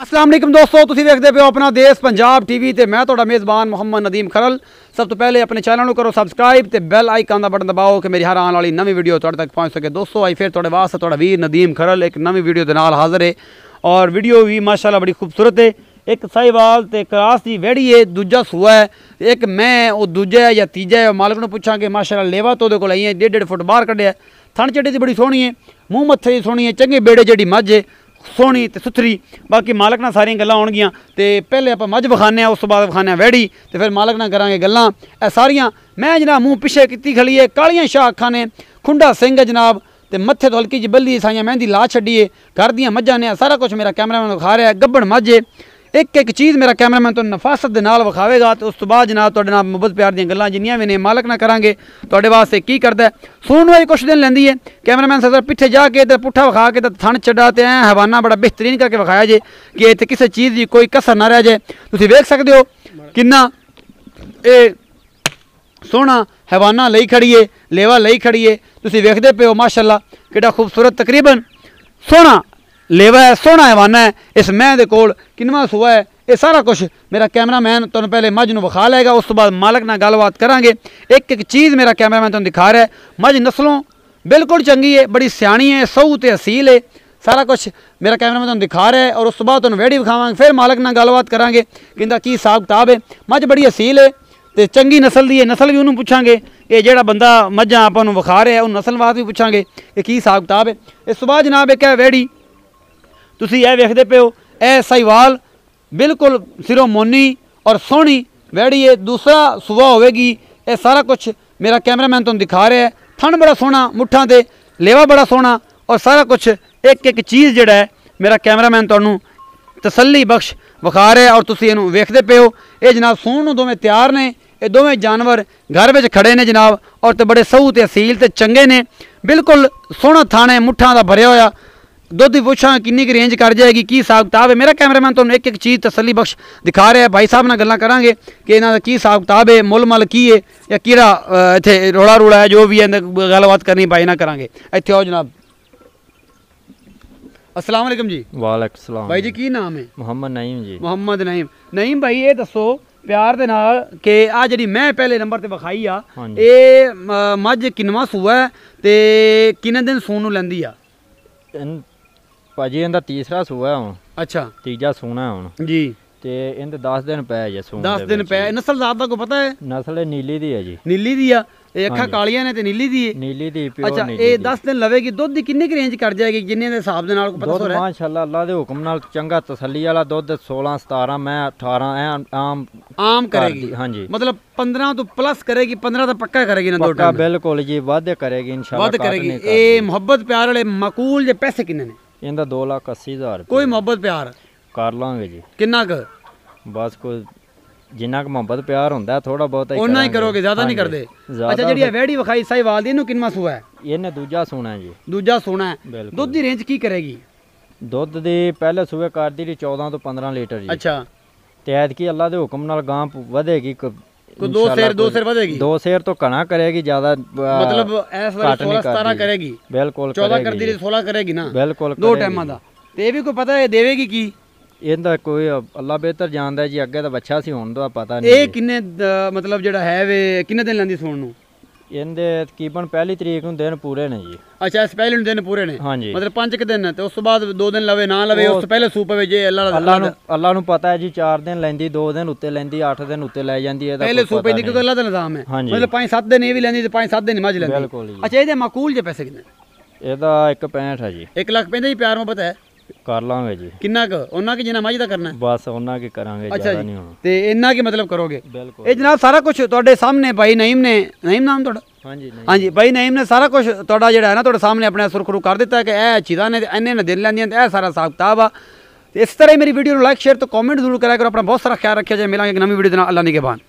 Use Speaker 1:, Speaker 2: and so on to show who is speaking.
Speaker 1: अस्सलाम वालेकुम दोस्तों, तुसीं देखते पे हो अपना देश पंजाब टीवी ते मैं तुहाडा मेज़बान मोहम्मद नदीम खरल। सब तो पहले अपने चैनल को करो सबसक्राइब ते बैल आइकन का बटन दबाओ कि मेरी हर आने वाली नवी वीडियो तुहाडे तक पहुँच सके। दोस्तों आई फिर तुहाडे वास्ते तुहाडा वीर नदीम खरल एक नवी वीडियो के नाल हाज़र है और वीडियो भी माशाल्लाह बड़ी खूबसूरत है। एक साहिवाल ते क्रास की वैड़ी है, दूजा सूआ है, एक मैं वो दूजा है या तीजा है। मालिक ने पूछा कि माशाल्लाह लेवा तो को आई है 1.5 फुट बाहर कढ़िया, थन चढ़ी बड़ी सोहनी है, मूँह मत्थे की सोहनी है, चंगे बेड़े जी मझ है सोहनी तो सुथरी। बाकी मालक ना सारिया गल्लां होणगियां ते पहले आप मझ विखाने उस तो बाद विखाने वैड़ी तो फिर मालक ना करांगे गल्लां। ए सारियां मैं जनाब मूँह पिछे की खड़ी है, कालियां शाह अखां ने, खुंडा सिंह है जनाब ते मत्थे तो हल्की जी बल्ली साइयां मेहंदी ला छड़ी है, घर दियां मझां ने। सारा कुछ मेरा कैमरामैन विखा रहा है, गब्बड़ मझ है, एक एक चीज़ मेरा कैमरामैन तो नफासत के नाल विखावेगा। तो उस तो बाद जनाब तुहाडे नाल मुहब्बत प्यार दी गल्लां जिन्नियां भी ने मालक ना करांगे तुहाडे वास्ते की करदा है। सुनने वाली कुछ दिन लैंदी है कैमरामैन सर पिछे जाके तो पुट्ठा विखा के थन चढ़ा तो ऐ हवाना बड़ा बेहतरीन करके विखाया जे कि इत्थे किसी चीज़ की कोई कसर ना रह जाए। तुसीं वेख सकते हो किन्ना ये सोहना हवाना लई खड़ी है, लेवा लई खड़ी है, तुसीं वेखदे पे हो माशाल्लाह कितना खूबसूरत तकरीबन सोहना लेवा है, सोहना हवाना है। इस मैं दे कोल किनवा सूआ है, ये सारा कुछ मेरा कैमरामैन तुहानूं पहले मझ नूं विखा लेगा, उस तो बाद मालक नाल गलबात करांगे। एक एक चीज़ मेरा कैमरामैन तुहानूं दिखा रहा है। मझ नस्लों बिल्कुल चंगी है, बड़ी सियाणी है, सऊ ते असील है, सारा कुछ मेरा कैमरामैन तुहानूं दिखा रहा है। और उस तो बाद तुहानूं वैड़ी विखावांगे, फिर मालक नाल गलबात करांगे कि इंदा की हिसाब किताब है। मझ बड़ी असील है तो चंगी नस्ल की है, नस्ल भी उन्होंने पूछांगे। ये जो बंदा मझां आपां नूं विखा रहा है उन्होंने नस्ल वास्ते भी पूछांगे कि की हिसाब किताब है। इस तो बाद जनाब एक है वैड़ी तुसीं यह वेखदे पे हो, ए साहिवाल बिल्कुल सिरों मोनी और सोहनी वैड़ी है, दूसरा सूआ होवेगी। ये सारा कुछ मेरा कैमरामैन तुहानूं दिखा रहा है। थन बड़ा सोहना, मुठ्ठां ते लेवा बड़ा सोहना और सारा कुछ एक एक चीज़ जिहड़ा है मेरा कैमरामैन तुहानूं तसल्ली बख्श विखा रहा है और तुसीं इहनूं वेखदे पे हो। ये जनाब सूण नूं दोवें तैयार ने, ये दोवें जानवर घर में खड़े ने जनाब और तो बड़े सऊ ते असील ते चंगे ने। बिल्कुल सोहना थान है, मुठ्ठां दा भरिया होया। दुध भी पूछा किन्नी की रेंज कर जाएगी, की हिसाब किताब है। मेरा कैमरामैन तो एक एक चीज़ तसल्ली बख्श दिखा रहा है। भाई साहब नाल गल्लां करांगे कि इन्हां दा की हिसाब किताब है, मुल मल की है या किहड़ा इत्थे रोड़ा रूड़ा है, जो भी है गलबात करनी भाई ना करांगे। इत्थे आओ जनाब। अस्सलाम वालेकुम जी।
Speaker 2: वालेकुम सलाम
Speaker 1: भाई जी की नाम है?
Speaker 2: मोहम्मद नईम जी।
Speaker 1: मोहम्मद नईम। नईम भाई ये दसो प्यार दे नाल कि आ जिहड़ी मैं पहले नंबर ते विखाई आ ये मझ किनवा सूआ है ते किन्ने दिन सूण नूं लैंदी आ?
Speaker 2: भाजी इनका तीसरा सूआ है हुण।
Speaker 1: अच्छा
Speaker 2: तीजा सूना है हुण जी ते इनते 10 दिन पै जे सूण
Speaker 1: 10 दिन पै। नस्ल ज़ात दा कोई पता है?
Speaker 2: नस्ल नीली दी है जी।
Speaker 1: नीली दी आ, अखा कालियां ने ते नीली दी है।
Speaker 2: नीली दी प्योर
Speaker 1: अच्छा
Speaker 2: नीली
Speaker 1: ये 10 दिन लवेगी, दुध दी किन्नी की रेंज कर जाएगी जिन्ने दे हिसाब दे नाल पता हो रहा है?
Speaker 2: माशाअल्लाह अल्लाह दे हुक्म नाल चंगा तसल्ली वाला दुध 16 17 मैं 18
Speaker 1: आम करेगी।
Speaker 2: हाँ जी
Speaker 1: मतलब 15 तो प्लस करेगी, 15 तो पक्का करेगी ना? दो
Speaker 2: पक्का बिल्कुल जी, वध करेगी इंशाल्लाह,
Speaker 1: वध करेगी। ये मोहब्बत प्यार वाले माकूल जे पैसे किन्ने ने?
Speaker 2: इनदा 2,80,000
Speaker 1: कोई मोहब्बत प्यार
Speaker 2: कर लांगे जी।
Speaker 1: किन्ना क?
Speaker 2: बस कोई जिन्ना मोहब्बत प्यार होंदा है थोड़ा बहुत
Speaker 1: उन्ना ही करोगे, ज्यादा नहीं करदे। अच्छा जिहड़ी वैड़ी विखाई साहिवाल दी इहनूं किन्ना सूआ है?
Speaker 2: इहने दूजा सूना है जी।
Speaker 1: दूजा सूना है। दुध दी रेंज की करेगी?
Speaker 2: दुध दी पहले सूए करदी री 14 तो 15 लीटर जी।
Speaker 1: अच्छा
Speaker 2: ते ऐतकी अल्लाह दे हुक्म नाल गां वधेगी,
Speaker 1: दो सेर वधेगी।
Speaker 2: 2 सेर तो कना करेगी, ज्यादा
Speaker 1: मतलब इस बार 16-17 करेगी।
Speaker 2: बिल्कुल
Speaker 1: 14 करदी री 16 करेगी ना?
Speaker 2: बिल्कुल
Speaker 1: दो टाइमां दा। ते ये भी कोई पता है देवेगी की?
Speaker 2: इनदा कोई अल्लाह बेहतर जानदा है जी, अगे तो बच्चा सी हुण दा पता नहीं।
Speaker 1: ये किन्ने मतलब जेड़ा है वे किन्ने दिन लैंदी सूण नूं?
Speaker 2: इनदे तकरीबन पहली तरीक नूं दिन पूरे ने जी।
Speaker 1: अच्छा इस पहले दिन पूरे ने?
Speaker 2: हाँ जी।
Speaker 1: मतलब 5 दिन ते उस तो बाद 2 दिन लवे ना लवे उस तो पहले सूप पवे जे
Speaker 2: अल्लाह नूं पता है जी। 4 दिन लैंदी, 2 दिन उत्ते लैंदी, 8 दिन उत्ते लै जांदी है।
Speaker 1: पहले सूप दी क्योंकि अल्लाह दा निजाम है। मतलब 5-7 दिन ये भी लैंदी ते 5-7 दिन मज लैंदी।
Speaker 2: बिल्कुल।
Speaker 1: अच्छा ਇਹਦੇ माकूल जे पैसे किन्ने?
Speaker 2: ਇਹਦਾ 1.65 है जी।
Speaker 1: 1 लाख पैंदा जी। प्यार मोहब्बत है?
Speaker 2: कर लांगे जी।
Speaker 1: किन्ना क? ओना की जिन्ना मज दा करना है?
Speaker 2: बस ओना की करांगे, ज्यादा नहीं होना।
Speaker 1: ते इन्ना की मतलब करोगे?
Speaker 2: बिल्कुल।
Speaker 1: ये जनाब सारा कुछ तुहाडे सामने भाई नईम ने, नईम नाम तुहाडा?
Speaker 2: हाँ जी
Speaker 1: हाँ जी भाई नईम ने सारा कुछ तुहाडा जेड़ा है ना तुहाडे सामने अपने सुरखरू कर दिता है कि ए चीज़ां ने इन्ने ने दिन लैंदियां ते सारा हिसाब किताब आ। इस तरह मेरी वीडियो को लाइक शेयर तो कमेंट जरूर करा करो। अपना बहुत सारा ख्याल रखिया जाए। मिलांगे एक नवी वीडियो दे नाल। अल्लाह निगहबान।